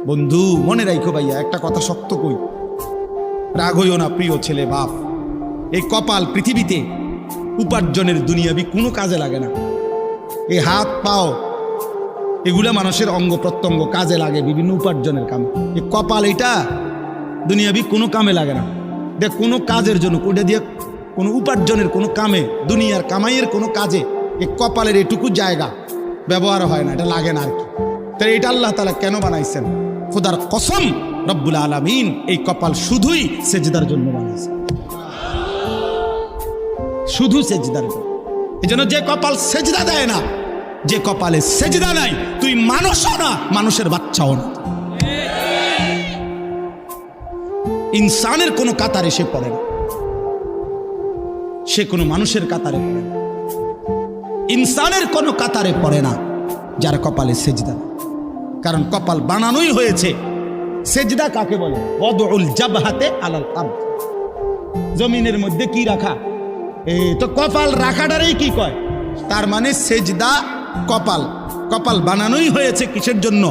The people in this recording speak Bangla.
বন্ধু মনে রাখো ভাইয়া, একটা কথা শক্ত কই, রাগ হইও না প্রিয় ছেলে বাপ। এই কপাল পৃথিবীতে উপার্জনের দুনিয়াবি কোনো কাজে লাগে না। এই হাত পাও এগুলা মানুষের অঙ্গ প্রত্যঙ্গ কাজে লাগে বিভিন্ন উপার্জনের কামে। এই কপাল এটা দুনিয়াবি কোনো কামে লাগে না। দেখ কোনো কাজের জন্য ওটা দিয়ে কোনো উপার্জনের কোনো কামে, দুনিয়ার কামাইয়ের কোনো কাজে এই কপালের এটুকু জায়গা ব্যবহার হয় না, এটা লাগে না আর কি। তাই এটা আল্লাহ তাআলা কেন বানাইছেন? খোদার কসম রব্বুল আলামিন এই কপাল শুধুই সেজদার জন্য বানাইছেন, শুধু সেজদার জন্য। এই জন্য যে কপাল সেজদা দেয় না, যে কপালে সেজদা নাই, তুই মানুষও না, মানুষের বাচ্চাও না। ইনসানের কোনো কাতারে সে পড়ে না, সে কোনো মানুষের কাতারে পড়ে না। ইনসানের কোনো কাতারে পড়ে না যার কপালে সেজদা। কারণ কপাল বানানোই হয়েছে। সেজদা কাকে বলে? ওয়াদউল জাবহাতে আলাল আরদ, জমিনের মধ্যে কি রাখা, এই তো কপাল রাখাটারই কি কয়। তার মানে সেজদা কপাল, কপাল বানানোই হয়েছে কিসের জন্য?